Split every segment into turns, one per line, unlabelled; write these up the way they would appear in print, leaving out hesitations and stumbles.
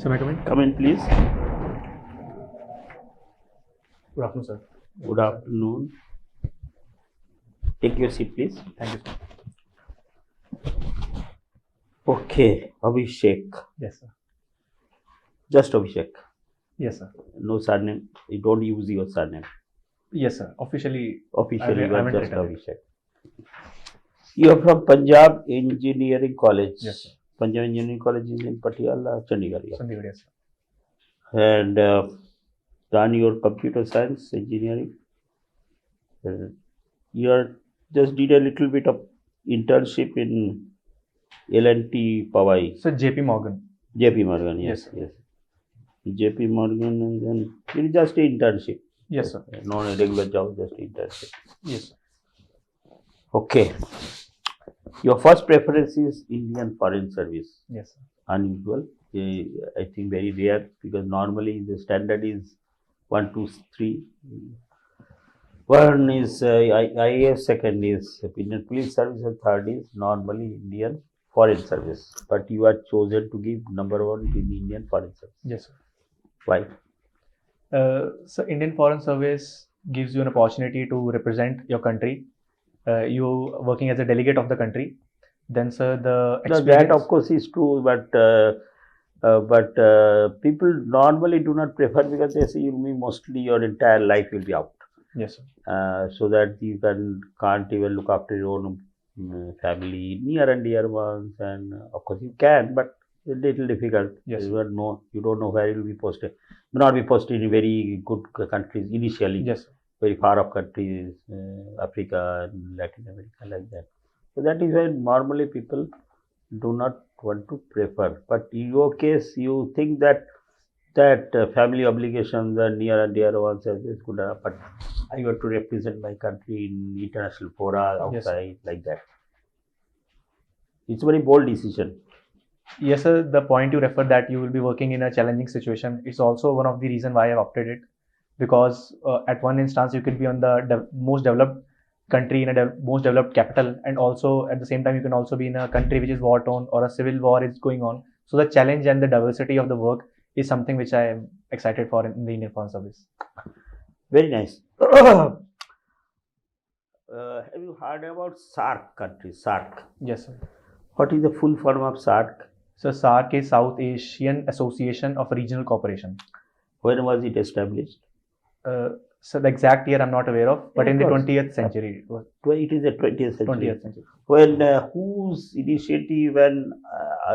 So, may I come in?
Come in, please.
Good afternoon, sir.
Good afternoon. Take your seat, please.
Thank you, sir.
Okay, Abhishek.
Yes, sir.
Just Abhishek.
Yes, sir.
No surname. You don't use your surname.
Yes, sir. Officially,
Officially,
I
you are
haven't
just
written it.
Abhishek. You are from Punjab Engineering College.
Yes, sir.
Punjab Engineering College is in Patiala, Chandigarh. Yeah.
Chandigarh, yes, sir.
And done your computer science engineering. You are just did a little bit of internship in L&T Powai.
So, JP Morgan.
JP Morgan, yes,
Yes,
yes. JP Morgan, and then it is just an internship.
Yes, sir.
Not a regular job, just internship.
Yes, sir.
Okay. Your first preference is Indian Foreign Service.
Yes, sir.
Unusual. I think very rare, because normally the standard is 1, 2, 3. One is IAS, second is Indian Police Service, and third is normally Indian Foreign Service. But you are chosen to give number 1 in Indian Foreign Service.
Yes, sir.
Why?
So, Indian Foreign Service gives you an opportunity to represent your country. You working as a delegate of the country. Then, sir, the
No,
experience.
that of course is true, but people normally do not prefer, because they say you'll be mostly your entire life will be out,
Yes, sir.
so that you can't even look after your own family, near and dear ones, and of course you can, but a little difficult.
Yes.
You don't know where you will be posted. May not be posted in very good countries initially.
Yes, sir.
Very far off countries, Africa and Latin America, like that. So that is why normally people do not want to prefer. But in your case, you think that family obligations are near and dear ones are just good, but I want to represent my country in international fora outside, like that. It's a very bold decision.
Yes, sir. The point you referred, that you will be working in a challenging situation, is also one of the reason why I've opted it. Because at one instance, you could be on the most developed country in a most developed capital, and also at the same time, you can also be in a country which is war torn or a civil war is going on. So the challenge and the diversity of the work is something which I am excited for in the Indian Foreign Service.
Very nice. Have you heard about SAARC countries? SAARC.
Yes, sir.
What is the full form of SAARC?
So SAARC is South Asian Association of Regional Cooperation.
When was it established?
So the exact year I'm not aware of, but
Yeah,
in the
of course.
20th century.
It is the 20th century.
20th century.
When whose initiative and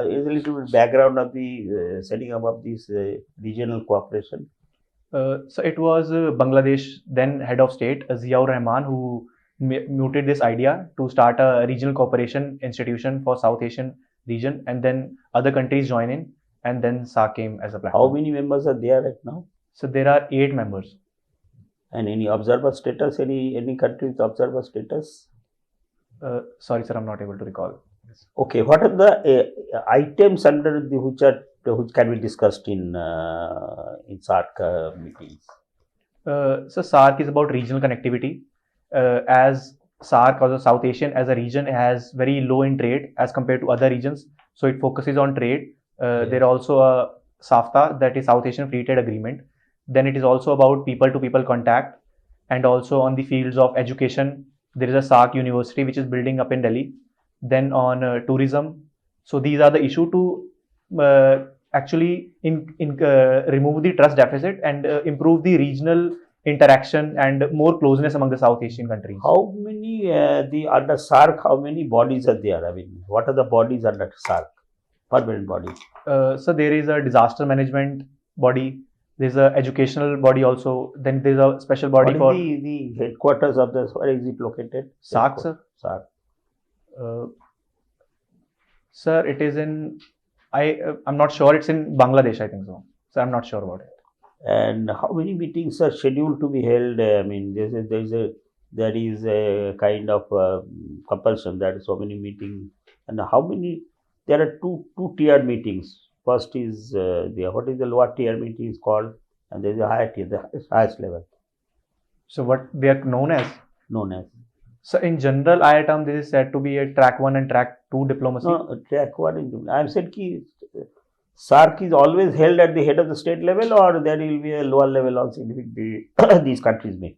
is a little bit background of the setting up of this regional cooperation?
So it was Bangladesh then head of state Ziaur Rahman who mooted this idea to start a regional cooperation institution for South Asian region, and then other countries join in, and then SAARC came as a
How
platform.
many members are there right now?
So there are 8 members.
And any observer status? Any country with observer status?
Sorry, sir, I'm not able to recall.
Okay, what are the items under which can be discussed in SAARC meetings?
So SAARC is about regional connectivity. As SAARC, or the South Asian as a region, has very low in trade as compared to other regions, so it focuses on trade. There are also a SAFTA, that is South Asian Free Trade Agreement. Then it is also about people-to-people contact, and also on the fields of education, there is a SAARC University which is building up in Delhi. Then on tourism, so these are the issue to actually remove the trust deficit and improve the regional interaction and more closeness among the South Asian countries.
How many under SAARC? How many bodies are there? I mean, what are the bodies under SAARC? Permanent bodies.
So there is a disaster management body. There's a educational body also. Then there's a special body
What
for
is the headquarters of this? Where is it located?
SAARC, sir.
SAARC.
Sir, it is in. I'm not sure. It's in Bangladesh, I think so. So I'm not sure about it.
And how many meetings are scheduled to be held? I mean, there is a kind of compulsion that so many meetings, and how many? There are two-tier meetings. First is what is the lower tier meeting is called, and there is a higher tier, the highest level.
So what they are known as?
Known as.
So in general, IITM, this is said to be a track 1 and track 2 diplomacy.
No, track 1 is. I am said ki SARC is always held at the head of the state level, or there will be a lower level also in which these countries meet?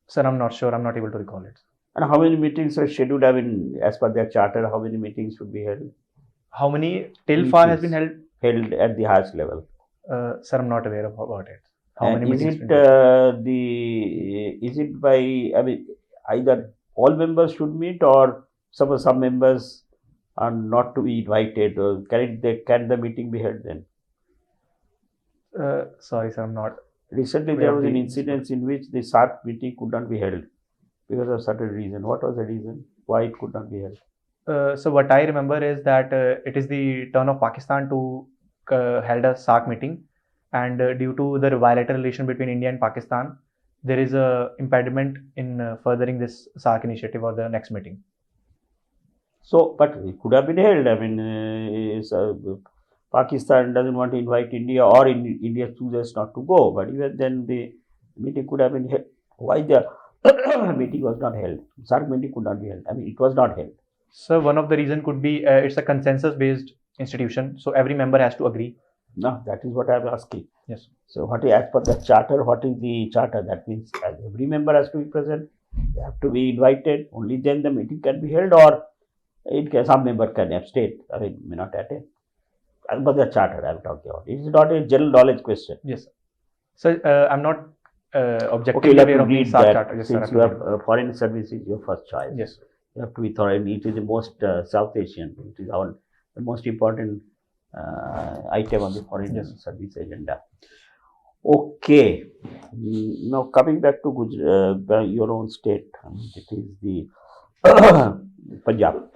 Sir, I'm not sure. I'm not able to recall it.
And how many meetings are scheduled? I mean, as per their charter, how many meetings should be held?
How many till far has been held?
Held at the highest level.
Sir, I'm not aware about it. How
And
many
is
meetings?
is it by, I mean, either all members should meet, or suppose some members are not to be invited, or can the meeting be held then?
Sorry, sir, I'm not.
Recently, there was an incident in which the SARC meeting could not be held because of certain reason. What was the reason? Why it could not be held?
So what I remember is that it is the turn of Pakistan to held a SARC meeting, and due to the bilateral relation between India and Pakistan, there is a impediment in furthering this SARC initiative or the next meeting.
So, but it could have been held. I mean, Pakistan doesn't want to invite India, or India chooses not to go. But even then, the meeting could have been held. Why the meeting was not held? SARC meeting could not be held. I mean, it was not held.
So one of the reason could be it's a consensus-based institution, so every member has to agree.
No, that is what I am asking.
Yes.
So, what is, as per the charter? What is the charter? That means every member has to be present. They have to be invited. Only then the meeting can be held, or some member can abstain. I mean, may not attend. As per the charter, I am talking about. It is not a general knowledge question.
Yes, sir. So I'm not objectively
Okay, you have
aware
to
of the
read
SARC
that.
charter. Yes,
Since
sir,
you have foreign service is your first choice.
Yes.
You have to be thorough. It is the most South Asian. It is the most important item on the foreign service agenda. Okay. Now coming back to your own state, it is the Punjab.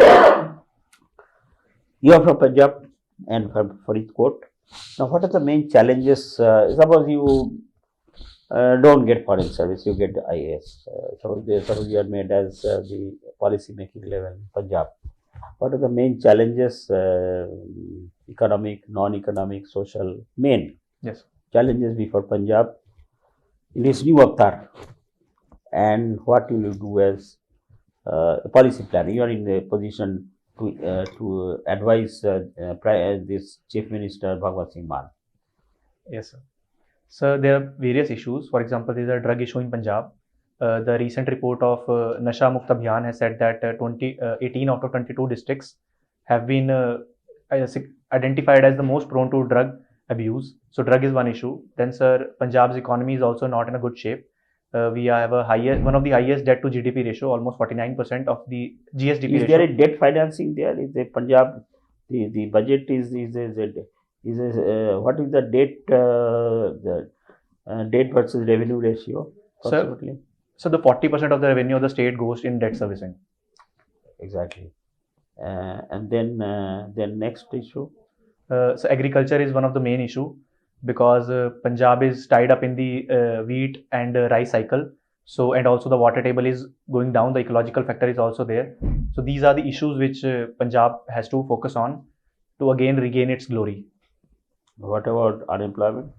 You are from Punjab and from Faridkot. Now, what are the main challenges? Suppose you don't get foreign service, you get IAS. Suppose you are made as the policy making level in Punjab. What are the main challenges? Economic, non-economic, social, main challenges before Punjab in its new avatar, and what you will do as policy planning. You are in the position to advise this Chief Minister Bhagwant Singh Mann.
Yes, sir. So there are various issues. For example, there is a drug issue in Punjab. The recent report of Nasha Mukt Abhiyan has said that 18 out of 22 districts have been identified as the most prone to drug abuse. So drug is one issue. Then, sir, Punjab's economy is also not in a good shape. We have one of the highest debt to GDP ratio, almost 49% of the GSDP ratio.
Is there a debt financing there? Is the Punjab, the budget is what is the debt versus revenue ratio?
So the 40% of the revenue of the state goes in debt servicing.
Exactly. And then next issue.
So agriculture is one of the main issue, because Punjab is tied up in the wheat and rice cycle. So, and also the water table is going down. The ecological factor is also there. So these are the issues which Punjab has to focus on to again regain its glory.
What about unemployment?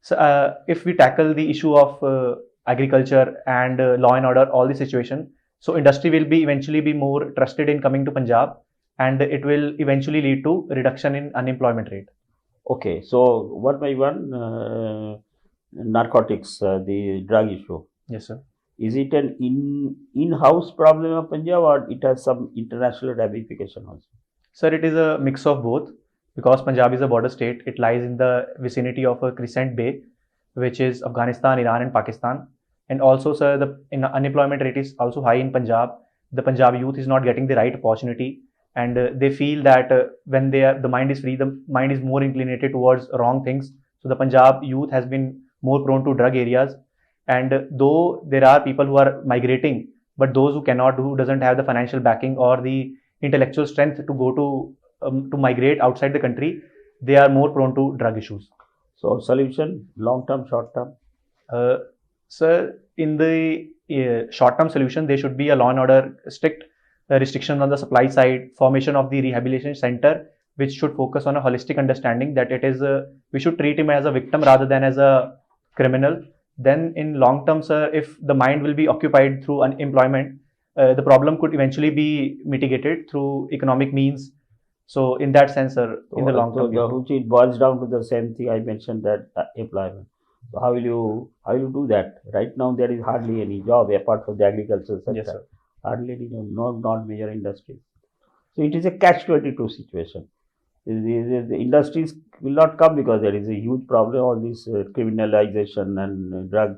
So if we tackle the issue of agriculture and law and order, all the situation, so industry will eventually be more trusted in coming to Punjab, and it will eventually lead to reduction in unemployment rate.
Okay, so one by one, narcotics, the drug issue.
Yes, sir.
Is it an in-house problem of Punjab, or it has some international ramification also?
Sir, it is a mix of both, because Punjab is a border state. It lies in the vicinity of a crescent bay, which is Afghanistan, Iran and Pakistan. And also, sir, the unemployment rate is also high in Punjab. The Punjab youth is not getting the right opportunity, and they feel that when the mind is free, the mind is more inclinated towards wrong things. So the Punjab youth has been more prone to drug areas. And though there are people who are migrating, but those who cannot, who doesn't have the financial backing or the intellectual strength to go to migrate outside the country, they are more prone to drug issues.
So solution, long term, short term.
Sir, in the short term solution, there should be a law and order strict restriction on the supply side, formation of the rehabilitation center, which should focus on a holistic understanding that it is we should treat him as a victim rather than as a criminal. Then in long term, sir, if the mind will be occupied through unemployment, the problem could eventually be mitigated through economic means, So in that sense, sir, in the long term, we have to-
which it boils down to the same thing I mentioned, that employment. So how will you do that? Right now there is hardly any job apart from the agricultural sector.
yes, sir.
Hardly any job, not major industries. So it is a catch-22 situation. The industries will not come because there is a huge problem of this criminalization and drug.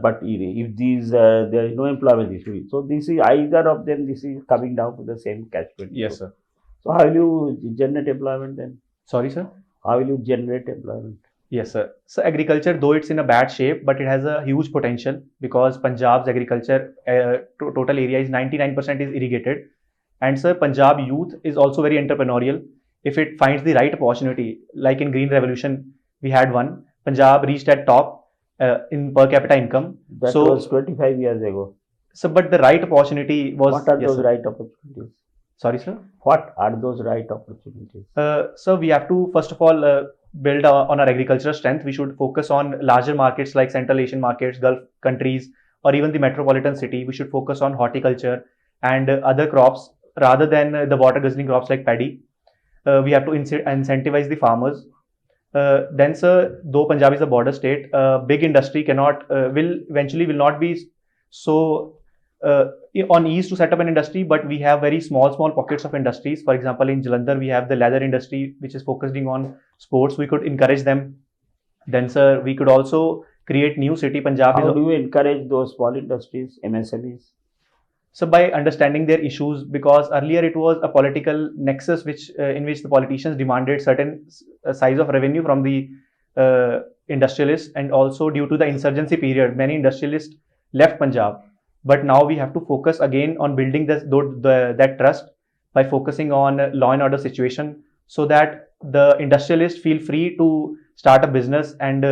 But if these there is no employment issue, so this is either of them. This is coming down to the same catch-22.
Yes, sir.
So how will you generate employment then?
Sorry, sir.
How will you generate employment?
Yes, sir. So agriculture, though it's in a bad shape, but it has a huge potential because Punjab's agriculture total area is 99% is irrigated, and sir, Punjab youth is also very entrepreneurial. If it finds the right opportunity, like in Green Revolution, we had one. Punjab reached at top in per capita income.
That
So-
was 25 years ago.
So, but the right opportunity was.
What are
yes,
those
sir.
right opportunities?
Sorry, sir.
What are those right opportunities?
So we have to first of all build on our agricultural strength. We should focus on larger markets like Central Asian markets, Gulf countries, or even the metropolitan city. We should focus on horticulture and other crops rather than the water guzzling crops like paddy. We have to incentivize the farmers. Then, sir, though Punjab is a border state, big industry will not be so on ease to set up an industry, but we have very small pockets of industries. For example, in Jalandhar, we have the leather industry, which is focusing on sports. We could encourage them. Then, sir, we could also create new city. Punjab
How
is
do you encourage those small industries, MSMEs?
so by understanding their issues, because earlier it was a political nexus which in which the politicians demanded certain size of revenue from the industrialists, and also due to the insurgency period, many industrialists left Punjab. But now we have to focus again on building that trust by focusing on law and order situation, so that the industrialists feel free to start a business, and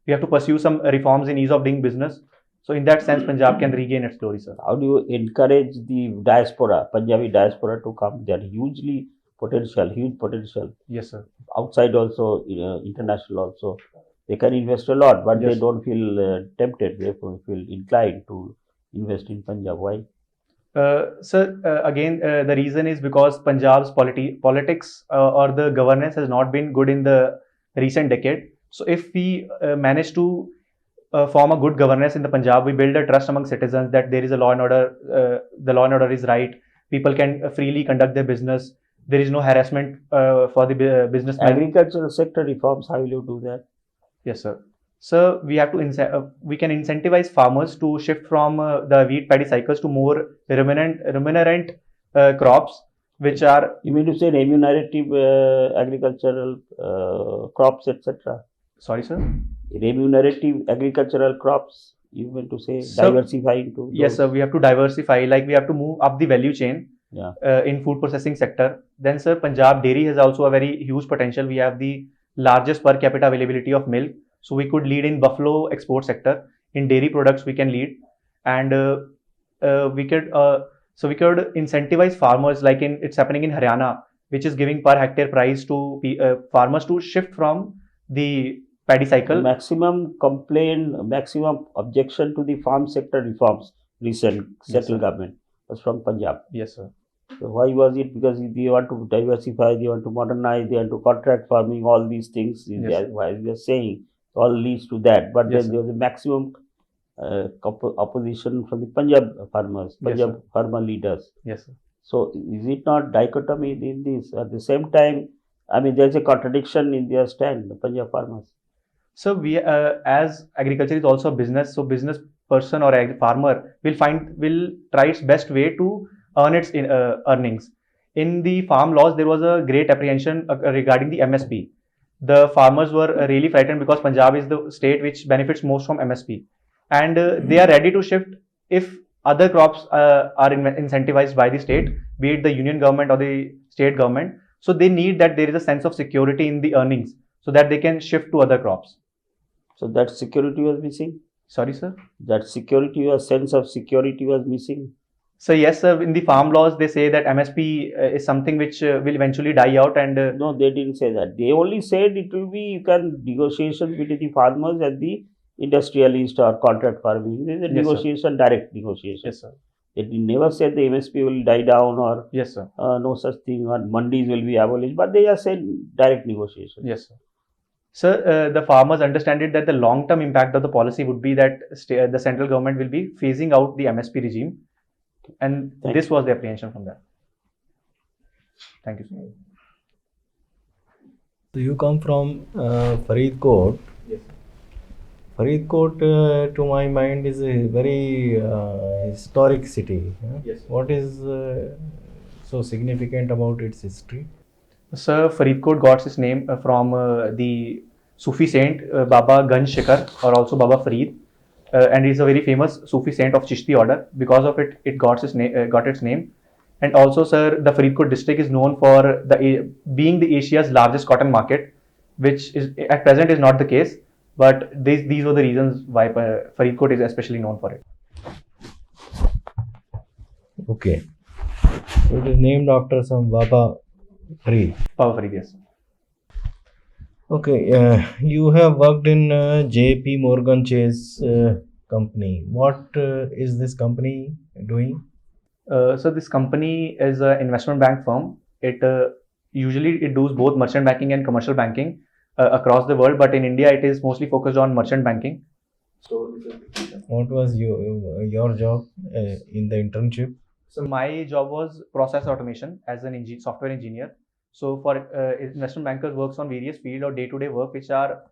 we have to pursue some reforms in ease of doing business. So in that sense, Punjab can regain its glory, sir.
How do you encourage the diaspora, Punjabi diaspora, to come? They are huge potential.
Yes, sir.
Outside also, international also. They can invest a lot, but
Yes.
they don't feel tempted. They feel inclined to invest in Punjab. Why?
Sir, again, the reason is because Punjab's politics or the governance has not been good in the recent decade. So if we manage to form a good governance in the Punjab, we build a trust among citizens that there is a law and order, the law and order is right, people can freely conduct their business, there is no harassment for the businessmen.
Agricultural sector reforms, how will you do that?
Yes, sir. So we have to we can incentivize farmers to shift from the wheat paddy cycles to more remunerant crops, which are.
You mean to say remunerative agricultural crops, etc.?
Sorry, sir.
Remunerative agricultural crops, you mean to say
So-
diversify into
Yes, sir. We have to diversify. Like we have to move up the value chain
Yeah.
in food processing sector. Then, sir, Punjab dairy has also a very huge potential. We have the largest per capita availability of milk, so we could lead in buffalo export sector. In dairy products, we can lead, and we could incentivize farmers. Like it's happening in Haryana, which is giving per hectare price to farmers to shift from the paddy cycle.
Maximum objection to the farm sector reforms recent central
sir.
government was from Punjab.
Yes, sir.
So why was it? Because they want to diversify, they want to modernize, they want to contract farming, all these things.
Yes.
Why we are saying all leads to that. But
Yes,
then there was a maximum opposition from the Punjab farmers,
Yes,
Punjab farmer leaders.
Yes, sir.
So is it not dichotomy in this? At the same time, I mean, there's a contradiction in their stand, the Punjab farmers.
So we, as agriculture is also a business, so business person or farmer will try its best way to earn its earnings. In the farm laws, there was a great apprehension regarding the MSP. The farmers were really frightened because Punjab is the state which benefits most from MSP, and they are ready to shift if other crops are incentivized by the state, be it the union government or the state government. So they need that there is a sense of security in the earnings, so that they can shift to other crops.
So that security was missing.
Sorry, sir.
That security or sense of security was missing.
So yes, sir. In the farm laws, they say that MSP is something which will eventually die out, and
No, they didn't say that. They only said it will be, you can negotiation between the farmers and the industrialist or contract farming. There is a
Yes, sir.
negotiation, direct negotiation.
yes, sir.
It never said the MSP will die down or
Yes, sir.
no such thing, or mandis will be abolished, but they just said direct negotiation.
Yes, sir. Sir, the farmers understand it that the long-term impact of the policy would be that the central government will be phasing out the MSP regime, and
Thank
this was the apprehension from that. Thank you, sir.
So you come from Faridkot.
Yes.
Faridkot, to my mind, is a very historic city.
Yes.
What is so significant about its history?
Sir, Faridkot got its name from the Sufi saint Baba Ganj Shikar, or also Baba Farid, and he is a very famous Sufi saint of Chishti order. Because of it, it got its name. And also, sir, the Faridkot district is known for being the Asia's largest cotton market, which is at present is not the case. But these were the reasons why Faridkot is especially known for it.
Okay. It is named after some Baba Farid.
Baba Farid, yes.
Okay. You have worked in JP Morgan Chase company. What is this company doing?
So this company is an investment bank firm. It usually it does both merchant banking and commercial banking across the world, but in India it is mostly focused on merchant banking. So this is
What was your job in the internship?
So my job was process automation as an software engineer. So for investment bankers works on various field or day-to-day work which are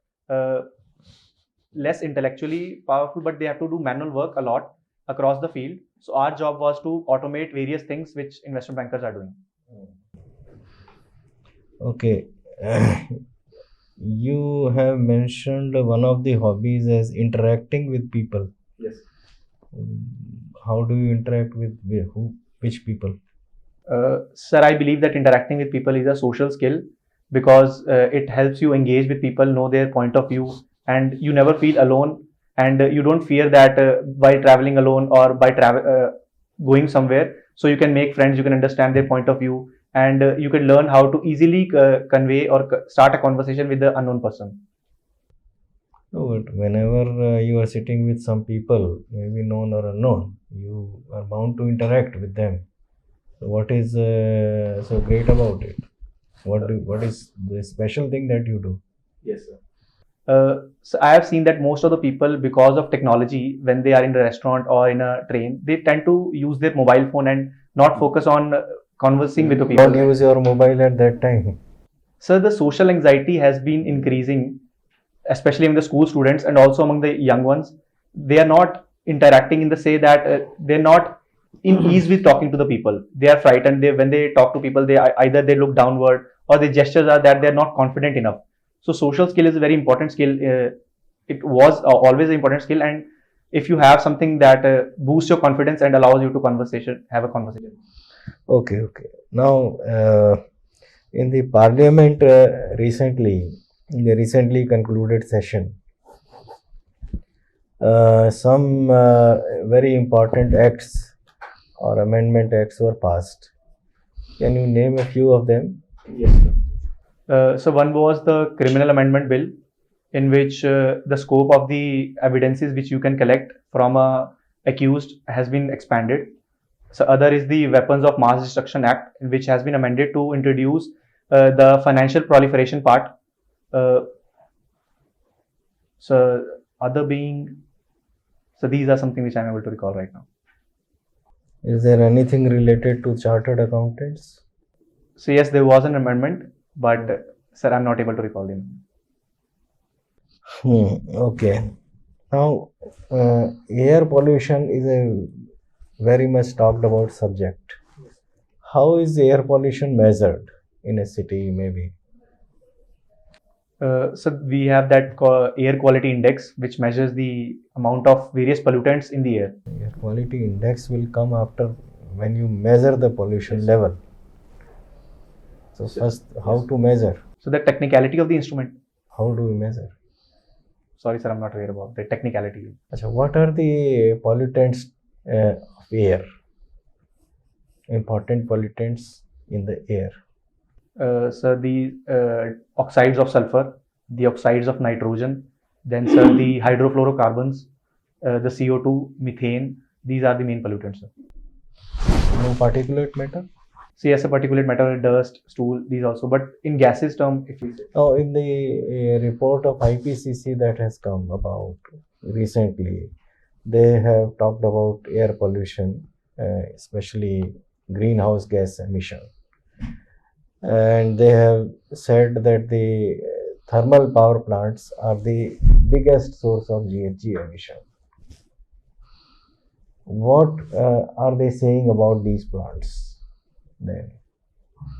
less intellectually powerful, but they have to do manual work a lot across the field. So our job was to automate various things which investment bankers are doing.
Okay. You have mentioned one of the hobbies as interacting with people.
Yes.
How do you interact with which people?
Sir, I believe that interacting with people is a social skill because it helps you engage with people, know their point of view, and you never feel alone, and you don't fear that by traveling alone or by going somewhere. So you can make friends, you can understand their point of view, and you can learn how to easily convey or start a conversation with the unknown person.
No, but whenever you are sitting with some people, maybe known or unknown, you are bound to interact with them. So what is so great about it? What is the special thing that you do?
Yes, sir. So I have seen that most of the people, because of technology, when they are in a restaurant or in a train, they tend to use their mobile phone and not focus on conversing with the people.
Don't use your mobile at that time.
So the social anxiety has been increasing, especially among the school students and also among the young ones. They are not interacting in the say that they're not in ease with talking to the people. They are frightened. When they talk to people, they either they look downward or the gestures are that they're not confident enough. So social skill is a very important skill. It was always an important skill, and if you have something that boosts your confidence and allows you to have a conversation.
Okay. Now, in the parliament in the recently concluded session, some very important acts or amendment acts were passed. Can you name a few of them?
Yes, sir. So one was the criminal amendment bill, in which the scope of the evidences which you can collect from a accused has been expanded. So other is the Weapons of Mass Destruction Act, which has been amended to introduce the financial proliferation part. So these are something which I am able to recall right now.
Is there anything related to chartered accountants?
So yes, there was an amendment, but sir, I'm not able to recall them.
Okay. Now, air pollution is a very much talked about subject. How is air pollution measured in a city, maybe?
So we have that air quality index, which measures the amount of various pollutants in the air.
Air quality index will come after when you measure the pollution level. So first, how to measure?
So the technicality of the instrument.
How do we measure?
Sorry, sir, I'm not aware about the technicality.
Achha, what are the pollutants of air? Important pollutants in the air.
So the oxides of sulfur, the oxides of nitrogen, then sir the hydrofluorocarbons, the CO2, methane. These are the main pollutants, sir.
No particulate matter?
So yes, a particulate matter, dust, stool, these also. But in gases term, if we say,
Oh, in the report of IPCC that has come about recently, they have talked about air pollution, especially greenhouse gas emission. And they have said that the thermal power plants are the biggest source of GHG emission. What are they saying about these plants then?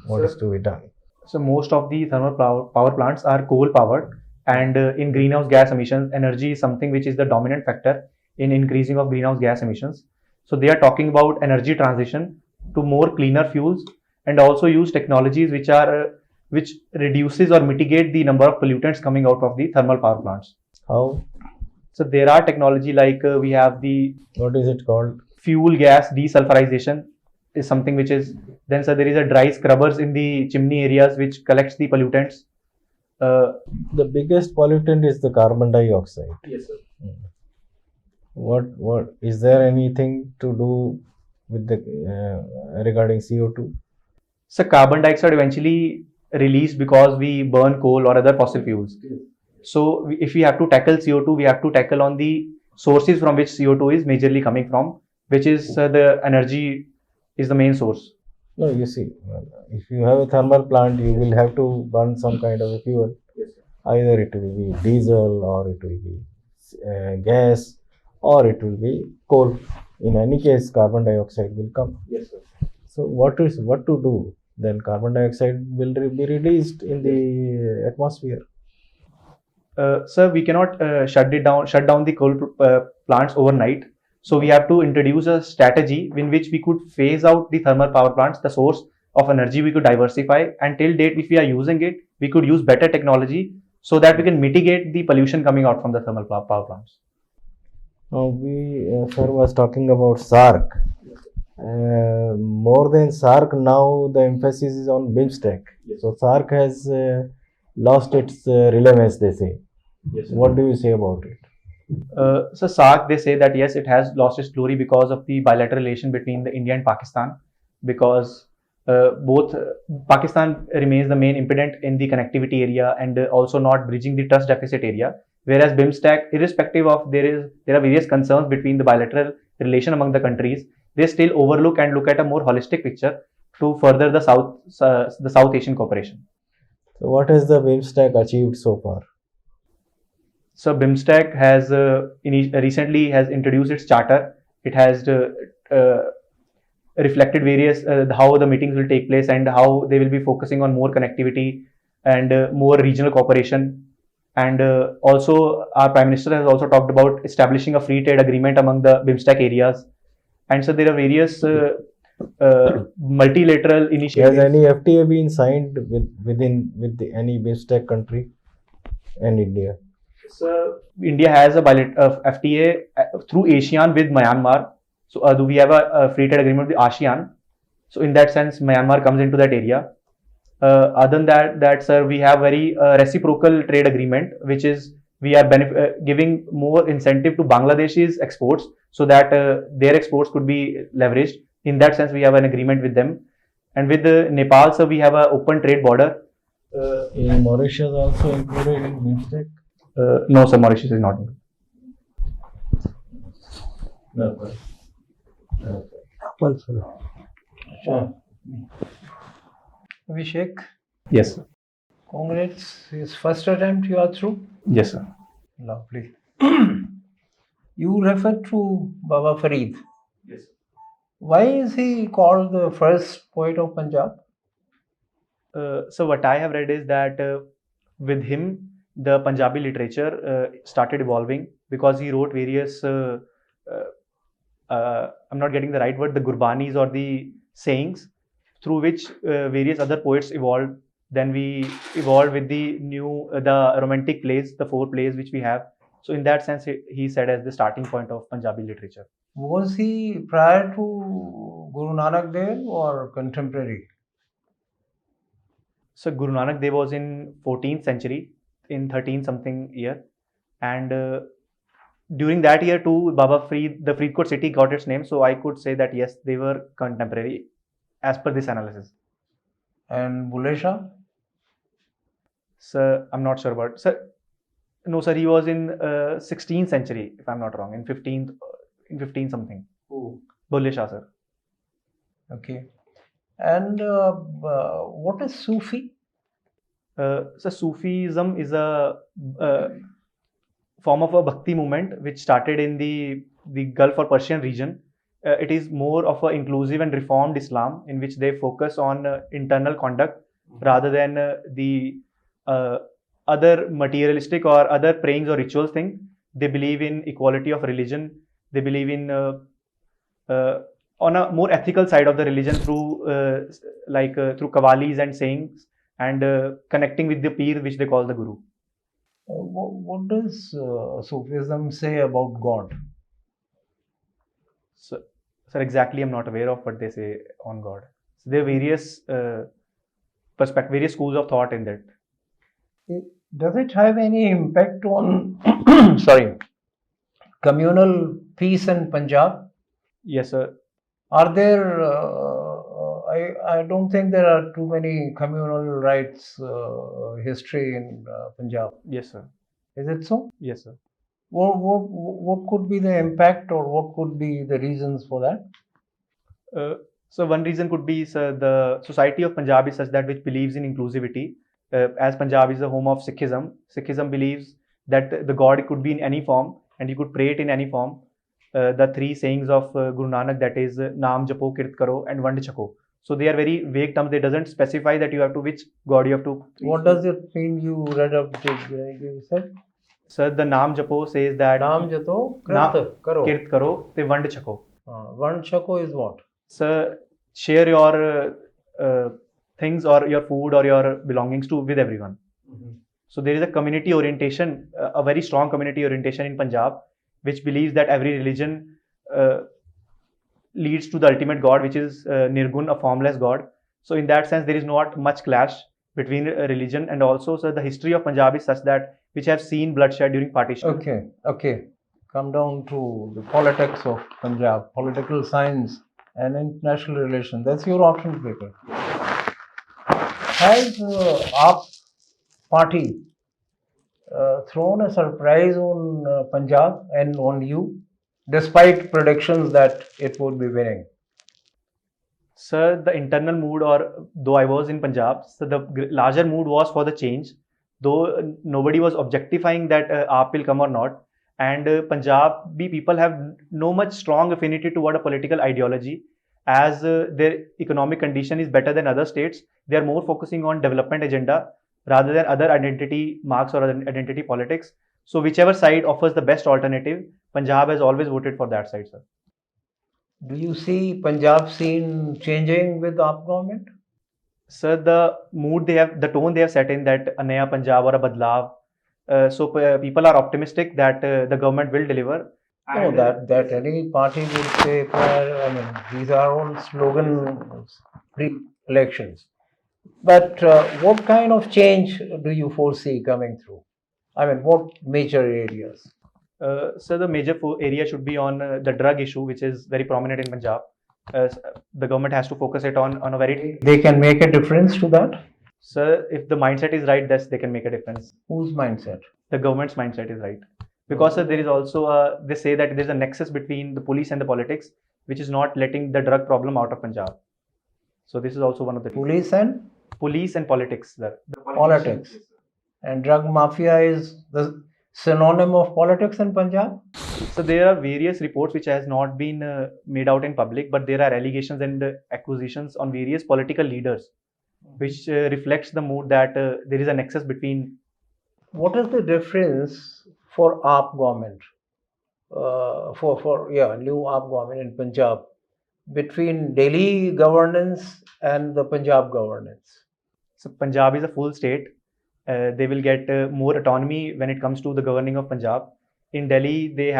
What is to be done?
so most of the thermal power plants are coal powered, and in greenhouse gas emissions, energy is something which is the dominant factor in increasing of greenhouse gas emissions. So they are talking about energy transition to more cleaner fuels, and also use technologies which reduces or mitigate the number of pollutants coming out of the thermal power plants.
How?
So there are technology like we have the
What is it called?
fuel gas desulfurization is something which is then, so there is a dry scrubbers in the chimney areas which collects the pollutants.
The biggest pollutant is the carbon dioxide.
Yes, sir.
What is there anything to do with the regarding CO2?
So carbon dioxide eventually released because we burn coal or other fossil fuels. So if we have to tackle CO2, we have to tackle on the sources from which CO2 is majorly coming from, which is the energy is the main source.
No, you see, if you have a thermal plant, you will have to burn some kind of a fuel. Either it will be diesel, or it will be gas, or it will be coal. In any case, carbon dioxide will come.
Yes, sir.
So what to do? Then carbon dioxide will be released in the atmosphere.
Sir, we cannot shut down the coal plants overnight. So we have to introduce a strategy in which we could phase out the thermal power plants, the source of energy we could diversify, and till date, if we are using it, we could use better technology so that we can mitigate the pollution coming out from the thermal power plants.
Sir was talking about SARC. More than SARC, now the emphasis is on BIMSTEC. So SARC has lost its relevance, they say.
Yes, sir.
What do you say about it?
So SARC, they say that yes, it has lost its glory because of the bilateral relation between the India and Pakistan, because both Pakistan remains the main impediment in the connectivity area and also not bridging the trust deficit area. Whereas BIMSTEC, irrespective of there are various concerns between the bilateral relation among the countries, they still overlook and look at a more holistic picture to further the South Asian cooperation.
So what has the BIMSTEC achieved so far?
So BIMSTEC has recently has introduced its charter. It has reflected various how the meetings will take place and how they will be focusing on more connectivity and more regional cooperation. And also, our Prime Minister has also talked about establishing a free trade agreement among the BIMSTEC areas. And so there are various multilateral initiatives.
Has any FTA been signed with any BIMSTEC country and India?
So India has a FTA through ASEAN with Myanmar. So we have a free trade agreement with ASEAN. So in that sense, Myanmar comes into that area. Other than that, sir, we have very reciprocal trade agreement, which is we are giving more incentive to Bangladesh's exports so that their exports could be leveraged. In that sense, we have an agreement with them. And with Nepal, sir, we have an open trade border.
In Mauritius also included in BIMSTEC?
No, sir, Mauritius is not.
No.
Sure. Abhishek,
Yes, sir.
congrats. His first attempt, you are through.
Yes, sir.
Lovely. You refer to Baba Farid.
Yes.
Why is he called the first poet of Punjab?
So what I have read is that with him, the Punjabi literature started evolving because he wrote various. I'm not getting the right word. The Gurbanis or the sayings, through which various other poets evolved. Then we evolved with the the romantic plays, the 4 plays which we have. So in that sense, he said as the starting point of Punjabi literature.
Was he prior to Guru Nanak Dev or contemporary?
So Guru Nanak Dev was in 14th century, in 13 something year, and during that year too, the Faridkot city got its name. So I could say that yes, they were contemporary as per this analysis.
And Bulleh Shah?
Sir, I'm not sure about. Sir, no, sir, he was in 16th century, if I'm not wrong, in 15 something.
Who?
Bulleh Shah, sir.
Okay. And what is Sufi?
So Sufism is a form of a bhakti movement which started in the Gulf or Persian region. It is more of an inclusive and reformed Islam in which they focus on internal conduct rather than the other materialistic or other prayings or rituals thing. They believe in equality of religion. They believe in on a more ethical side of the religion through through qawwalis and sayings and connecting with the peer, which they call the guru.
What does Sufism say about God?
So, sir, exactly, I'm not aware of what they say on God. So there are various various schools of thought in that.
Does it have any impact on sorry, communal peace in Punjab?
Yes, sir.
Are there? I don't think there are too many communal rights history in Punjab.
Yes, sir.
Is it so?
Yes, sir.
What could be the impact or what could be the reasons for that?
So one reason could be, sir, the society of Punjab is such that which believes in inclusivity. As Punjab is the home of Sikhism, Sikhism believes that the God could be in any form and you could pray it in any form. The three sayings of Guru Nanak, that is Naam Japo, Kirt Karo and Vand Chako. So they are very vague terms. They doesn't specify that you have to which God you have to.
What does it mean? You read up. You said.
Sir, the Naam Japo says that
Naam Jato
Kirt Karo te Vand Chako.
Vand Chako is what?
Sir, share your things or your food or your belongings with everyone.
Mm-hmm.
So there is a community orientation, a very strong community orientation in Punjab, which believes that every religion leads to the ultimate God, which is Nirgun, a formless God. So in that sense, there is not much clash between religion, and also, so the history of Punjab is such that which have seen bloodshed during partition.
Okay. Come down to the politics of Punjab, political science and international relations. That's your option paper. Has AAP party thrown a surprise on Punjab and on you, despite predictions that it would be winning?
Sir, the internal mood, or though I was in Punjab, so the larger mood was for the change, though nobody was objectifying that AAP will come or not. And Punjabi people have no much strong affinity toward a political ideology, as their economic condition is better than other states. They are more focusing on development agenda rather than other identity marks or identity politics. So whichever side offers the best alternative, Punjab has always voted for that side, sir.
Do you see Punjab scene changing with AAP government?
Sir, the mood they have, the tone they have set in, that a Naya Punjab or a Badlav. So people are optimistic that the government will deliver.
No, that any party would say. I mean, these are all slogans pre-elections. But what kind of change do you foresee coming through? I mean, what major areas?
So the major area should be on the drug issue, which is very prominent in Punjab. The government has to focus it on a very.
They can make a difference to that?
Sir, if the mindset is right, they can make a difference.
Whose mindset?
The government's mindset is right. Because there is also they say that there is a nexus between the police and the politics, which is not letting the drug problem out of Punjab. So this is also one of the
police and
politics. The
politics. And drug mafia is the synonym of politics in Punjab?
So there are various reports which has not been made out in public, but there are allegations and accusations on various political leaders, which reflects the mood that there is a nexus between.
What is the difference for AAP government, new AAP government in Punjab, between Delhi governance and the Punjab governance?
So Punjab is a full state. They will get more autonomy when it comes to the governing of Punjab. In Delhi, they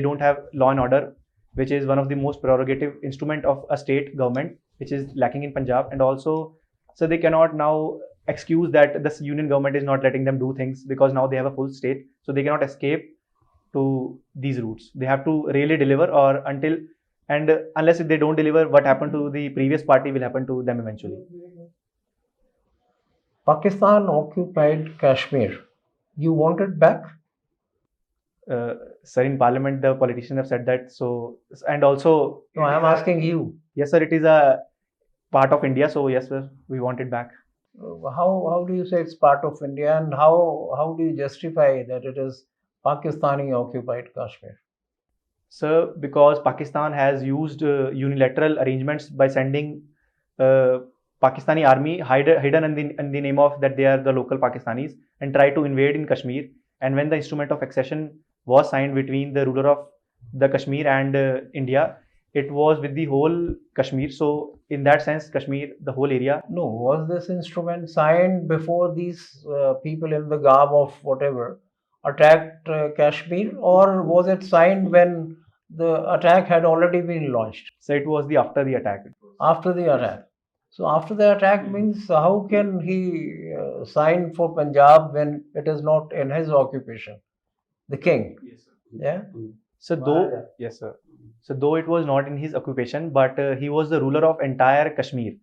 don't have law and order, which is one of the most prerogative instrument of a state government, which is lacking in Punjab. And also, so they cannot now excuse that the union government is not letting them do things, because now they have a full state, so they cannot escape to these routes. They have to really deliver, or unless they don't deliver, what happened to the previous party will happen to them eventually.
Pakistan occupied Kashmir. You want it back?
Sir, in parliament, the politicians have said that. So, and also,
No, I am asking you.
yes, sir, it is a part of India. So, yes, sir, we want it back.
How do you say it's part of India, and how do you justify that it is Pakistani occupied Kashmir?
Sir, because Pakistan has used unilateral arrangements by sending Pakistani army hidden in the name of that they are the local Pakistanis, and try to invade in Kashmir. And when the instrument of accession was signed between the ruler of the Kashmir and India, it was with the whole Kashmir. So in that sense, Kashmir, the whole area.
No, was this instrument signed before these people in the garb of whatever attacked Kashmir, or was it signed when the attack had already been launched?
So it was the after the attack.
After the attack. So after the attack means how can he sign for Punjab when it is not in his occupation? The king.
Yes, sir.
Yeah.
So though, yes, sir. So though it was not in his occupation, but he was the ruler of entire Kashmir.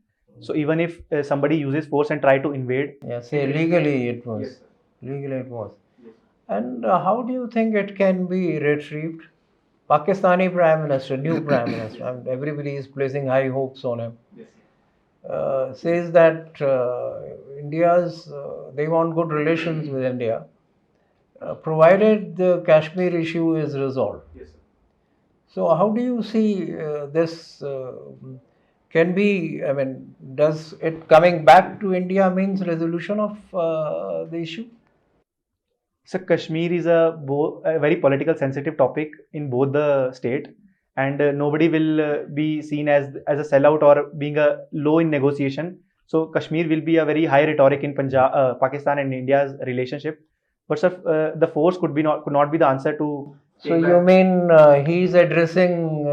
So even if somebody uses force and try to invade,
Yeah. Say legally it was.
Yes, sir.
Legally it was. And how do you think it can be retrieved? Pakistani Prime Minister, new Prime Minister, and everybody is placing high hopes on him.
Yes,
Says that they want good relations with India, provided the Kashmir issue is resolved.
yes, sir.
So how do you see this can be, I mean, does it coming back to India means resolution of the issue?
So Kashmir is a very political sensitive topic in both the state, and nobody will be seen as a sellout or being a low in negotiation. So Kashmir will be a very high rhetoric in Pakistan and India's relationship. But sir, the force could not be the answer to.
So you mean he's addressing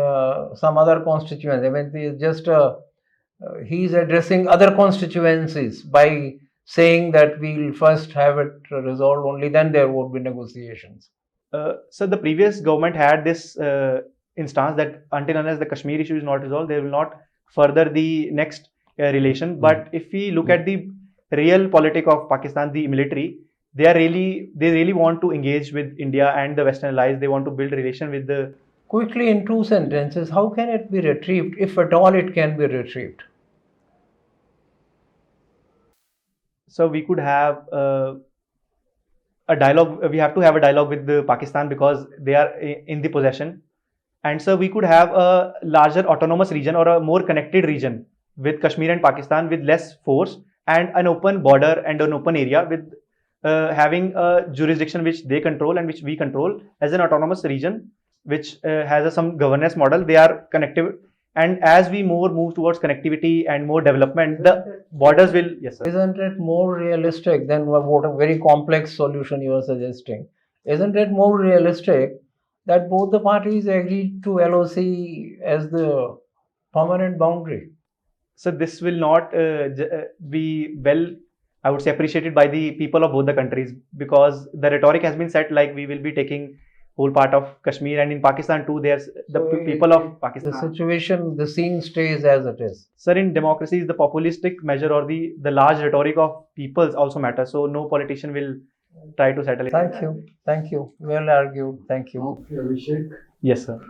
some other constituency? I mean, he's just he's addressing other constituencies by saying that we'll first have it resolved, only then there would be negotiations.
So the previous government had this instance that until unless the Kashmir issue is not resolved, they will not further the next relation. But if we look at the real politic of Pakistan, the military, they really want to engage with India and the Western allies. They want to build relation with the.
Quickly, in 2 sentences, how can it be retrieved, if at all it can be retrieved?
So we could have a dialogue. We have to have a dialogue with the Pakistan because they are in the possession. And so we could have a larger autonomous region or a more connected region with Kashmir and Pakistan with less force and an open border and an open area with having a jurisdiction which they control and which we control as an autonomous region which has some governance model. They are connected. And as we move towards connectivity and more development, the borders will. Yes, sir.
Isn't it more realistic than what a very complex solution you are suggesting? Isn't it more realistic that both the parties agreed to LOC as the permanent boundary?
So this will not be well, I would say, appreciated by the people of both the countries because the rhetoric has been set like we will be taking whole part of Kashmir, and in Pakistan too, there's people of Pakistan.
The situation, the scene stays as it is.
Sir, in democracies, the populistic measure or the large rhetoric of peoples also matters. So no politician will try to settle it.
Thank you. Well argued. Thank you.
Okay, Abhishek.
Yes, sir.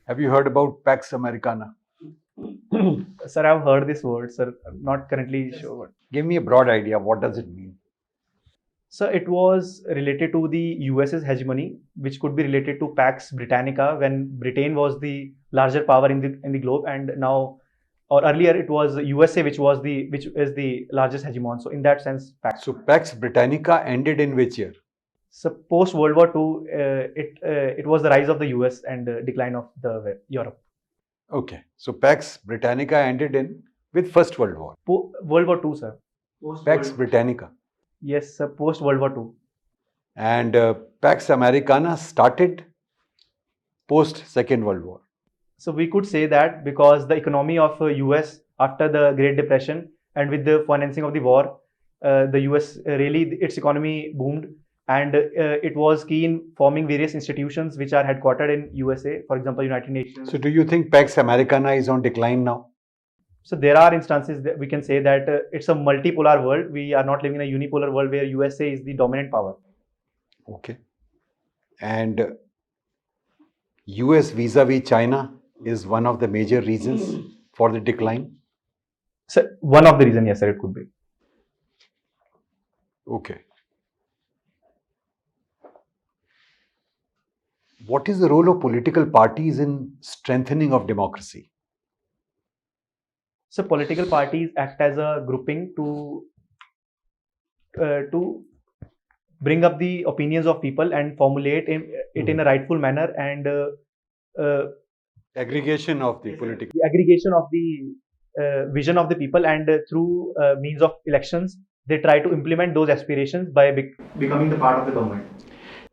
Have you heard about Pax Americana?
Sir, I've heard this word, sir. I'm not currently sure what.
Give me a broad idea. What does it mean?
So it was related to the US's hegemony, which could be related to Pax Britannica when Britain was the larger power in the globe, and now, or earlier, it was USA which is the largest hegemon. So in that sense, Pax.
So Pax Britannica ended in which year?
So post World War II, it was the rise of the US and decline of the Europe.
Okay. So Pax Britannica ended in with First World War.
World War II, sir.
Pax Britannica.
Yes, sir. Post World War II.
And Pax Americana started post Second World War.
So we could say that because the economy of US after the Great Depression and with the financing of the war, the US really its economy boomed, and it was key in forming various institutions which are headquartered in USA, for example, United Nations.
So do you think Pax Americana is on decline now?
So there are instances that we can say that it's a multipolar world. We are not living in a unipolar world where USA is the dominant power.
Okay. And US vis-a-vis China is one of the major reasons for the decline?
So one of the reasons, yes, sir, it could be.
Okay. What is the role of political parties in strengthening of democracy?
So political parties act as a grouping to bring up the opinions of people and formulate it in a rightful manner, and
Aggregation of the political.
the aggregation of the vision of the people, and through means of elections, they try to implement those aspirations by becoming the part of the government.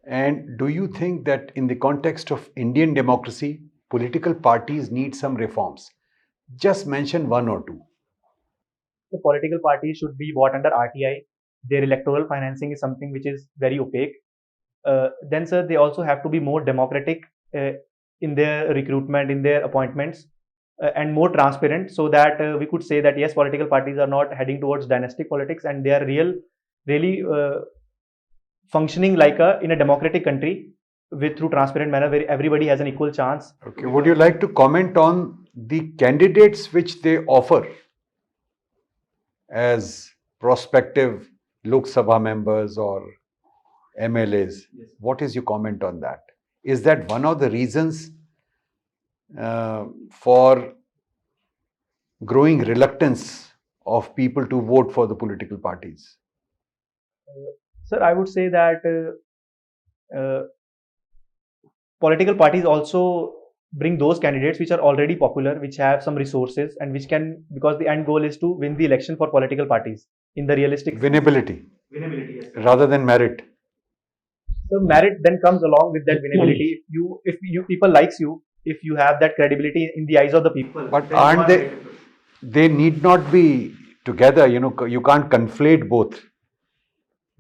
And do you think that in the context of Indian democracy, political parties need some reforms? Just mention one or two.
The political parties should be bought under RTI. Their electoral financing is something which is very opaque. Then, sir, they also have to be more democratic in their recruitment, in their appointments, and more transparent, so that we could say that yes, political parties are not heading towards dynastic politics, and they are really functioning like in a democratic country with through transparent manner where everybody has an equal chance.
Okay. Would you like to comment on the candidates which they offer as prospective Lok Sabha members or MLAs?
Yes.
What is your comment on that? Is that one of the reasons for growing reluctance of people to vote for the political parties?
Sir, I would say that political parties also bring those candidates which are already popular, which have some resources, and which can, because the end goal is to win the election for political parties in the realistic
Winnability
winnability. Yes.
rather than merit.
So merit then comes along with that winnability. If you people likes you, if you have that credibility in the eyes of the people.
But
then
aren't
you are
they?
meritable.
They need not be together. You can't conflate both.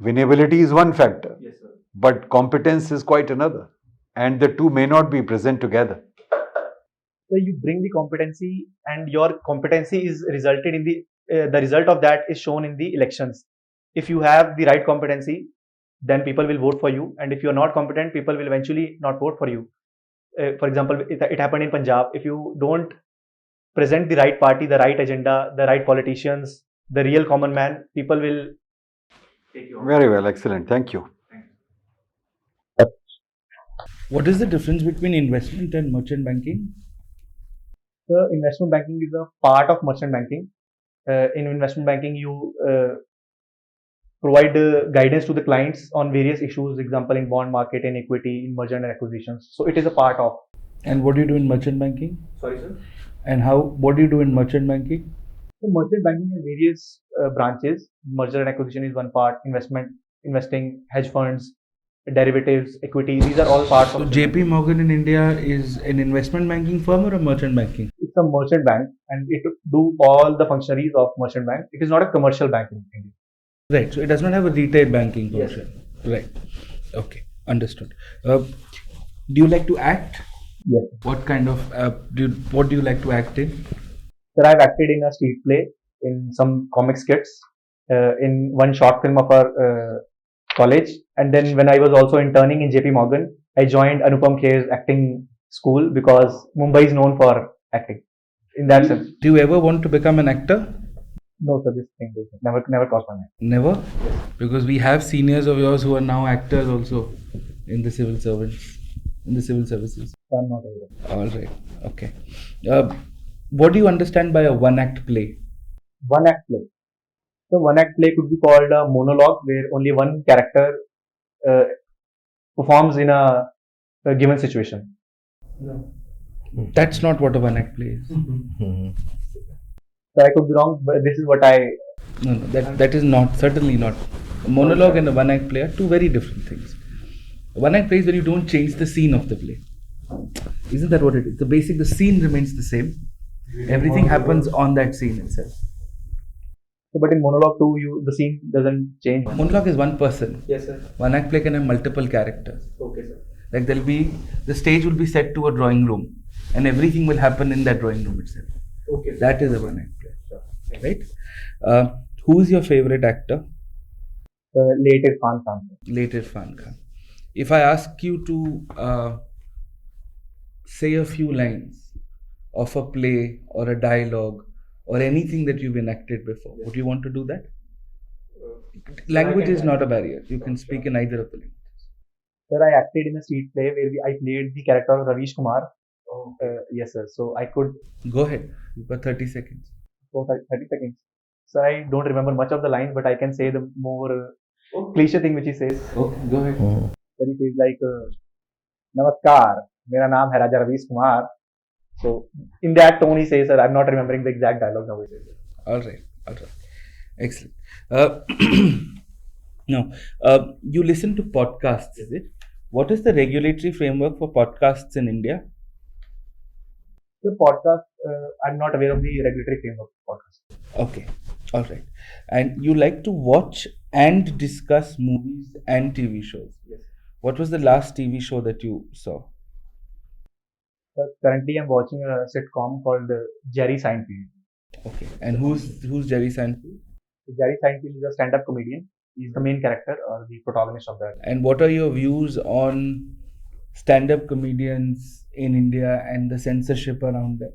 Winnability is one factor,
Yes, sir.
but competence is quite another. And the two may not be present together.
So you bring the competency, and your competency is resulted in the result of that is shown in the elections. If you have the right competency, then people will vote for you, and if you are not competent, people will eventually not vote for you. For example, it happened in Punjab. If you don't present the right party, the right agenda, the right politicians, the real common man, people will take you on.
Very well, excellent. Thank you.
What is the difference between investment and merchant banking?
So investment banking is a part of merchant banking. In investment banking, you provide guidance to the clients on various issues, example in bond market, in equity, in merger and acquisitions. So it is a part of.
And what do you do in merchant banking?
Sorry, sir.
And what do you do in merchant banking?
So merchant banking has various branches. Merger and acquisition is one part. Investing, hedge funds, derivatives, equity. These are all parts
So
of.
JP Morgan in India is an investment banking firm or a merchant banking?
It's a merchant bank, and it do all the functionaries of merchant bank. It is not a commercial bank in India.
Right. So it does not have a retail banking
Yes.
function. Right. Okay. Understood. Do you like to act?
Yes.
What kind of what do you like to act in?
Sir, I've acted in a street play, in some comic skits, in one short film of our college, and then when I was also interning in JP Morgan, I joined Anupam Kher's acting school because Mumbai is known for acting. In that sense,
Do you ever want to become an actor?
no, sir, this thing never crossed my mind.
Never? Because we have seniors of yours who are now actors also in the civil services.
I'm not aware.
All right. Okay. What do you understand by a one-act play?
One act play. So one act play could be called a monologue, where only one character performs in a given situation.
That's not what a one-act play is.
Mhm.
So I could be wrong, but this is what I.
No, that is not, certainly not. A monologue and a one-act play are two very different things. A one-act play is when you don't change the scene of the play. Isn't that what it is? The scene remains the same. Everything happens on that scene itself.
So, but in monologue too, the scene doesn't change.
Monologue is one person.
Yes, sir.
One act play can have multiple characters.
Okay, sir.
Like the stage will be set to a drawing room, and everything will happen in that drawing room itself.
Okay.
That is a one act play, right? Who is your favorite actor?
Late Irfan Khan.
Late Irfan Khan. If I ask you to say a few lines of a play or a dialogue or anything that you've enacted before, would you want to do that? Language is not a barrier. You can speak in either of the languages.
Sir, I acted in a street play where I played the character of Ravish Kumar. Yes, sir. So I could.
Go ahead. You've got 30 seconds.
30 seconds. So I don't remember much of the lines, but I can say the more cliche thing which he says.
Okay, go ahead.
Then he says like, Namaskar, mera naam hai Raja Ravish Kumar. So in that tone he says, sir, I'm not remembering the exact dialogue now.
All right. Excellent. Now, you listen to podcasts, is it? What is the regulatory framework for podcasts in India?
The podcast, I'm not aware of the regulatory framework for podcast.
Okay. All right. And you like to watch and discuss movies and TV shows.
Yes.
What was the last TV show that you saw?
Currently, I'm watching a sitcom called Jerry Seinfeld.
Okay. And who's Jerry Seinfeld?
Jerry Seinfeld is a stand-up comedian. He's the main character or the protagonist of that.
And what are your views on stand-up comedians in India and the censorship around them?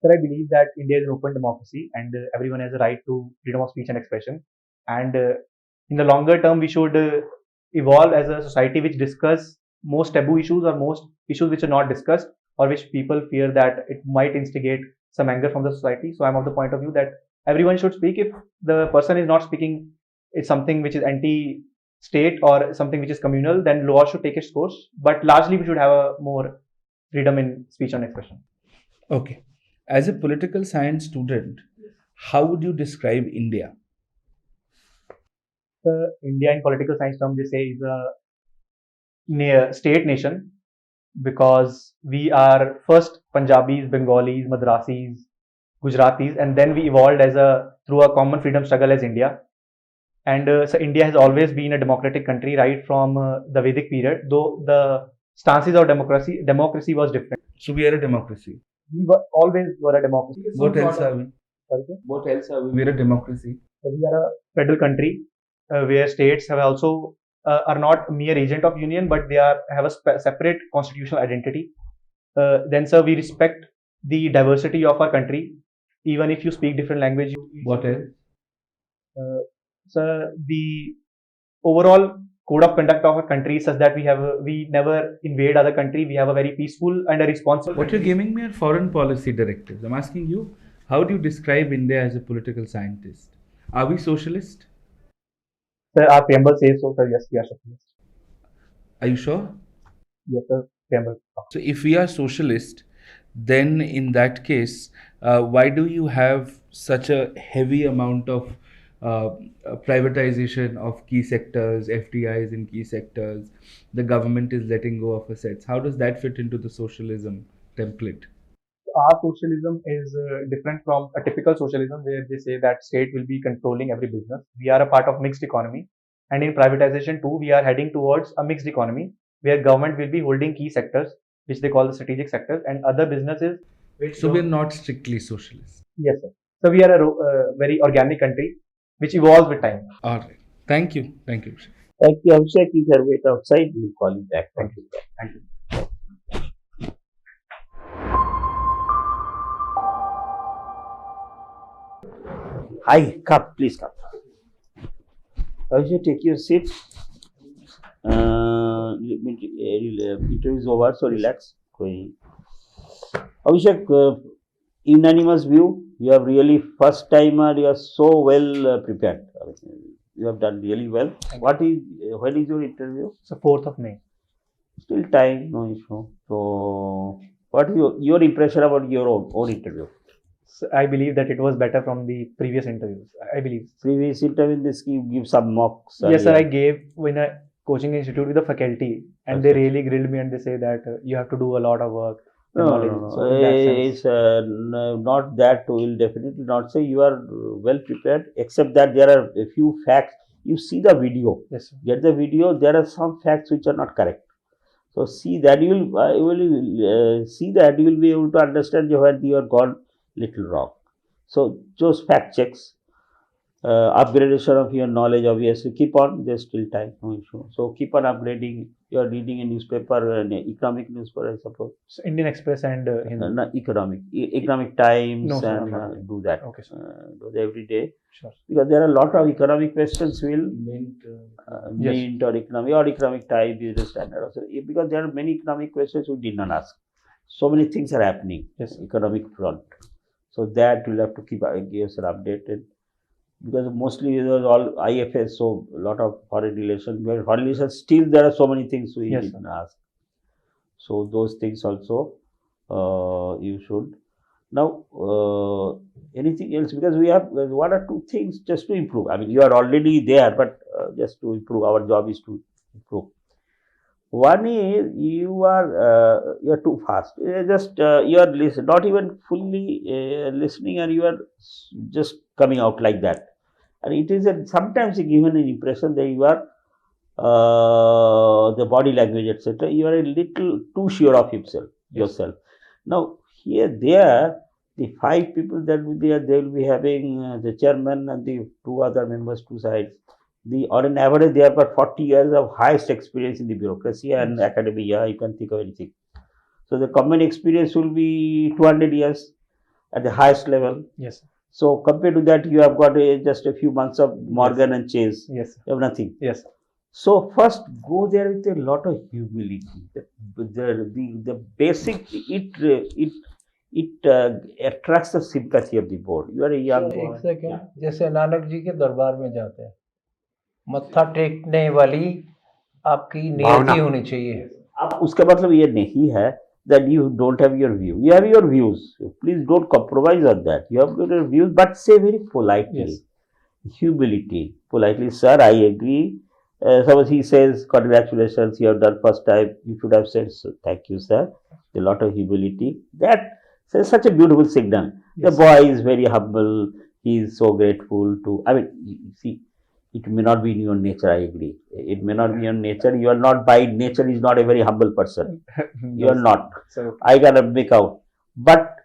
Sir, I believe that India is an open democracy and everyone has a right to freedom of speech and expression. And in the longer term, we should evolve as a society which discuss most taboo issues or most issues which are not discussed or which people fear that it might instigate some anger from the society. So I'm of the point of view that everyone should speak. If the person is not speaking, it's something which is anti-state or something which is communal, then law should take its course. But largely, we should have a more freedom in speech and expression.
Okay. As a political science student, how would you describe India?
India in political science terms, they say is a state nation because we are first Punjabis, Bengalis, Madrasis, Gujaratis, and then we evolved through a common freedom struggle as India. And so India has always been a democratic country right from the Vedic period, though the stances of democracy was different.
So we are a democracy.
We always were a democracy.
What else are we?
Sorry, sir?
What else are we? We are a democracy.
So we are a federal country where states have also are not mere agent of union, but they have a separate constitutional identity. Then, sir, we respect the diversity of our country, even if you speak different language.
What else?
So the overall code of conduct of our country is such that we never invade other country. We have a very peaceful and a responsible.
What you're giving me are foreign policy directives. I'm asking you, how do you describe India as a political scientist? Are we socialist?
Sir, our preamble says so, sir. Yes, we are socialist.
Are you sure?
Yes, sir. Preamble.
So if we are socialist, then in that case, why do you have such a heavy amount of privatization of key sectors, FDIs in key sectors? The government is letting go of assets. How does that fit into the socialism template?
Our socialism is different from a typical socialism where they say that state will be controlling every business. We are a part of mixed economy, and in privatization too, we are heading towards a mixed economy where government will be holding key sectors, which they call the strategic sectors, and other businesses.
So we're not strictly socialist.
Yes, sir. So we are a very organic country which evolves with time.
All right. Thank you. Thank you.
Thank you, Abhishek. You can wait outside. We'll call you back. Thank you.
Thank you.
Hi, come, please come. Abhishek, take your seat. Interview is over, so relax. Abhishek, unanimous view. You are really first timer. You are so well prepared. You have done really well. When is your interview?
So 4th of May.
Still time, no issue. So, what is your impression about your own interview?
So I believe that it was better from the previous interviews. I believe.
Previous interview, this give some mocks.
Yes, sir. I gave in a coaching institute with the faculty, and they
Okay.
really grilled me and they say that you have to do a lot of work. the
No,
knowledge.
no, no.
So in that sense,
It's not that. Will definitely not say you are well prepared, except that there are a few facts. You see the video,
yes, sir.
get the video. There are some facts which are not correct. So see that you will see that you will be able to understand where you have gone little wrong. So those fact checks, upgradation of your knowledge, obviously keep on. There's still time, no issue. So keep on upgrading. You are reading a newspaper, an economic newspaper, I suppose.
So Indian Express and Hindu.
No, economic times,
No, sir,
and
I'm not.
do that.
Okay, sir.
Do that every day,
Sure.
because there are a lot of economic questions will
Yes.
mint or economic type, business standard. Also, because there are many economic questions we did not ask. So many things are happening.
Yes.
Economic front. So that we'll have to keep yourself updated. Because mostly it was all IFS, so a lot of foreign relations. But foreign relations, still there are so many things we
Yes,
didn't ask. So those things also you should. Now, anything else? Because we have one or two things just to improve. I mean, you are already there, but just to improve. Our job is to improve. One is you are too fast. You are not even fully listening, and you are just coming out like that. And it is sometimes given an impression that you are the body language, etc. You are a little too sure of yourself. Now here, there, the 5 people that will be there, they will be having the chairman and the 2 other members, 2 sides. On an average, they have got 40 years of highest experience in the bureaucracy and academia. You can think of anything. So the common experience will be 200 years at the highest level.
Yes.
So compared to that, you have got just a few months of Morgan and Chase.
Yes.
You have nothing.
Yes.
So first, go there with a lot of humility. The basic, it attracts the sympathy of the board. You are a young boy.
एक second, जैसे नानक जी के दरबार में जाते हैं, मत्था टेकने वाली आपकी नियति होनी चाहिए.
अब उसका मतलब ये नहीं है that you don't have your view. You have your views. Please don't compromise on that. You have your views, but say very politely.
Yes.
Humility. Politely, sir, I agree. Suppose he says, congratulations, you have done first time. You should have said, so, thank you, sir. A lot of humility. That is such a beautiful signal.
Yes.
The boy is very humble. He is so grateful to, I mean, you see, it may not be in your nature, I agree. It may not be in your nature. You are not, by nature, is not a very humble person. You are not.
So
I gotta make out. But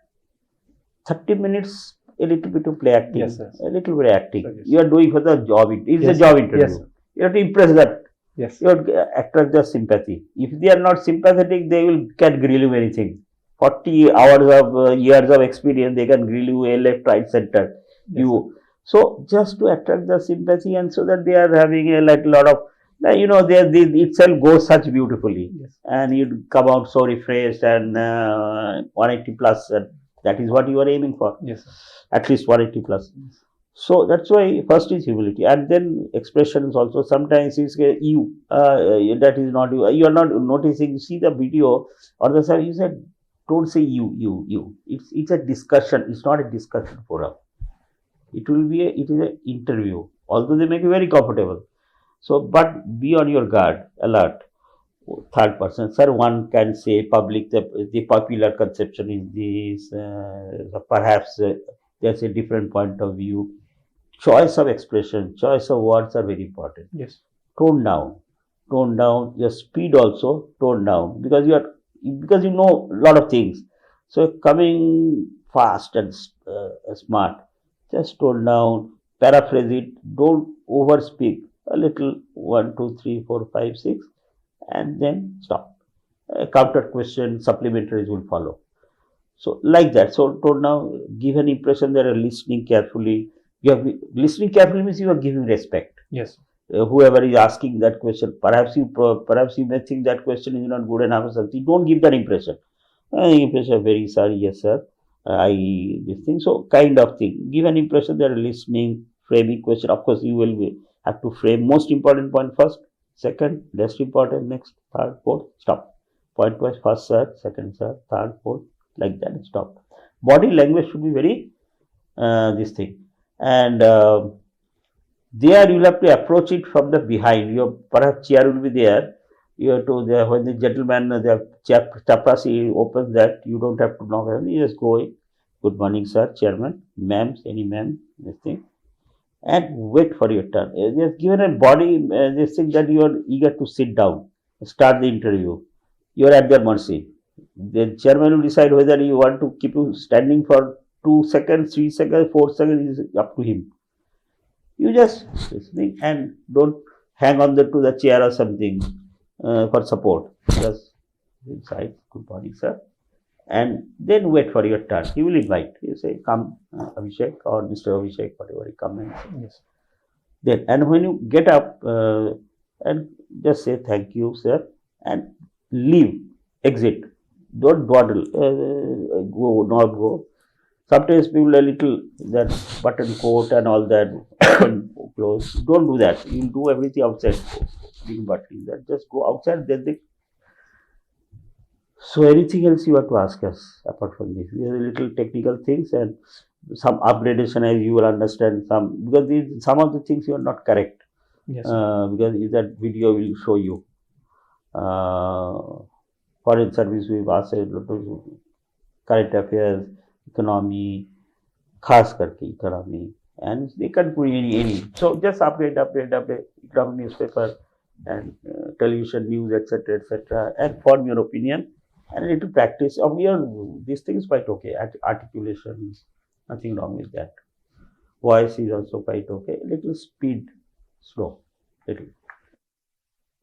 30 minutes, a little bit of play acting.
Yes, sir.
A little bit acting.
Sir, yes.
You are doing for the job. It's
Yes,
a job
sir.
interview.
Yes, sir.
You have to impress that.
yes.
You have to attract their sympathy. If they are not sympathetic, they can grill you anything. 40 hours of years of experience, they can grill you left, right, center.
Yes,
So just to attract the sympathy, and so that they are having a lot of, they itself goes such beautifully,
Yes.
and you come out so refreshed and 180 plus. That is what you are aiming for,
Yes. Sir.
at least 180 plus. So that's why first is humility, and then expressions also. Sometimes it's you, that is not you. You are not noticing. You see the video or the side. You said, don't say you. It's a discussion. It's not a discussion forum. It is an interview. Although they make you very comfortable. So, but be on your guard, alert. Third person, sir, one can say public, the popular conception is this, perhaps there's a different point of view. Choice of expression, choice of words are very important.
Yes.
Tone down, your speed also tone down, because you know a lot of things. So coming fast and smart, just tone down, paraphrase it, don't overspeak. A little 1, 2, 3, 4, 5, 6, and then stop. Counter question, supplementaries will follow. So like that. So tone down, give an impression that you're listening carefully. Listening carefully means you are giving respect.
Yes.
Whoever is asking that question, perhaps you may think that question is not good enough or something. Don't give that impression. Impression, very sorry, yes sir. This thing. So kind of thing. Give an impression that you're listening, framing question. Of course, you will have to frame most important point first, second, less important, next, third, fourth, stop. Point wise, first sir, second sir, third, fourth, like that, stop. Body language should be very this thing. And there you will have to approach it from the behind. Your perhaps chair will be there. You have to, when the gentleman, the chaprasi opens that, you don't have to knock. You just go in. Good morning, sir, chairman, ma'am, any ma'am, this thing, and wait for your turn. Just given a body this thing that you are eager to sit down, start the interview. You are at their mercy. The chairman will decide whether you want to keep you standing for 2 seconds, 3 seconds, 4 seconds, is up to him. You just listening and don't hang on to the chair or something for support. Just inside, good morning, sir. And then wait for your turn. He will invite. You say, come, Abhishek or Mr. Abhishek, whatever, you come and
Yes.
then, and when you get up and just say thank you, sir, and leave, exit. Don't dawdle, go, not go. Sometimes people a little that button coat and all that, open, close. Don't do that. You do everything outside. Big button that. Just go outside. Then they. So anything else you have to ask us apart from this? These are little technical things and some upgradation as you will understand some, because some of the things you are not correct.
Yes.
Because that video will show you. Foreign service we've asked a lot of current affairs, economy, khas karke economy, and they can put any. So just upgrade economic newspaper and television news, etc., and form your opinion. And a little practice of this thing is quite okay. Articulation, nothing wrong with that. Voice is also quite okay. Little speed, slow, little.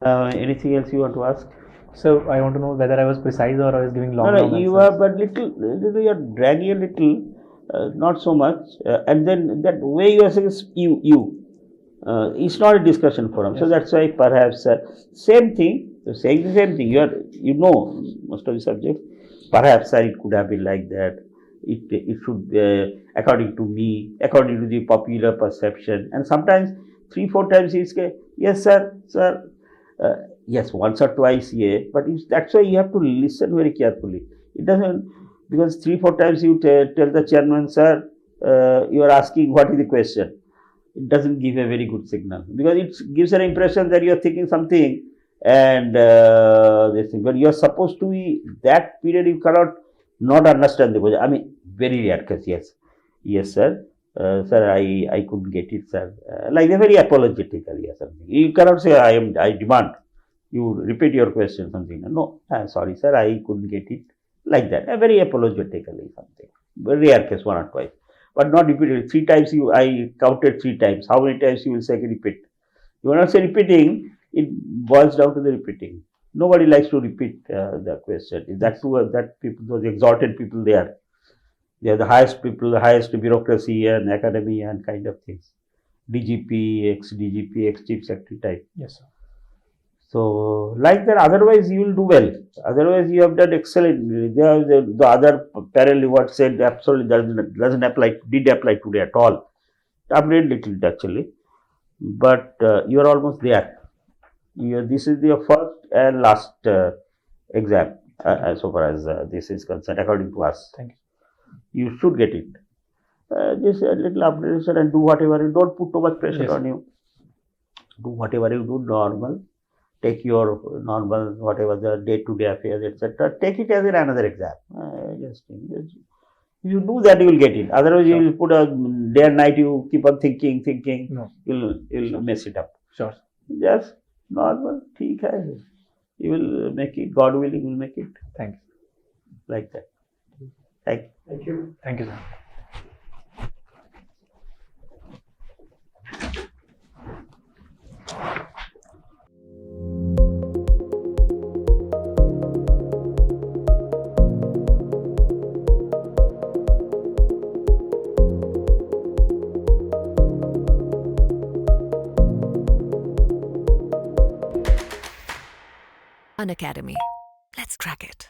Anything else you want to ask?
So I want to know whether I was precise or I was giving long.
No,
long
you
answers.
are, but little you are dragging a little, not so much. And then that way you are saying you. It's not a discussion forum, so
Yes.
that's why perhaps same thing. You're saying the same thing. You know most of the subjects. Perhaps it could have been like that. It should, according to me, according to the popular perception, and sometimes 3-4 times it's yes sir, yes, once or twice, yeah. But that's why you have to listen very carefully. It doesn't, because 3-4 times you tell the chairman, sir, you are asking what is the question. It doesn't give a very good signal, because it gives an impression that you are thinking something and this thing. But you are supposed to be, that period you cannot not understand the question. I mean, very rare case, yes sir. Sir, I couldn't get it, sir. Like they're very apologetically or something. You cannot say I demand. You repeat your question, something. No, sorry, sir, I couldn't get it. Like that, very apologetically, something. Very rare case, 1 or twice, but not repeated. 3 times I counted 3 times. How many times you will say repeat? You will not say repeating. It boils down to the repeating. Nobody likes to repeat the question. That too, that people, those exalted people, they are the highest people, the highest bureaucracy and academy and kind of things. DGP, ex-DGP, ex-chief secretary type.
Yes, sir.
So, like that, otherwise you will do well. Otherwise, you have done excellently. The other parallel what said absolutely doesn't apply, did apply today at all. Upgrade little actually, but you are almost there. This is your first and last exam, as far as this is concerned, according to us.
Thank you.
You should get it. Just a little upgradation and do whatever you don't put too much pressure
Yes.
on you. Do whatever you do normal. Take your normal, whatever the day-to-day affairs, etc. Take it as in another exam. Just you do that, you will get it. Otherwise,
Sure.
you will put a day and night. You keep on thinking.
No.
You'll mess it up.
Sure.
Just normal. ठीक है. You will make it. God willing, you will make it.
Thank you.
Like that. Thank you.
Thank you, sir.
Unacademy. Let's crack it.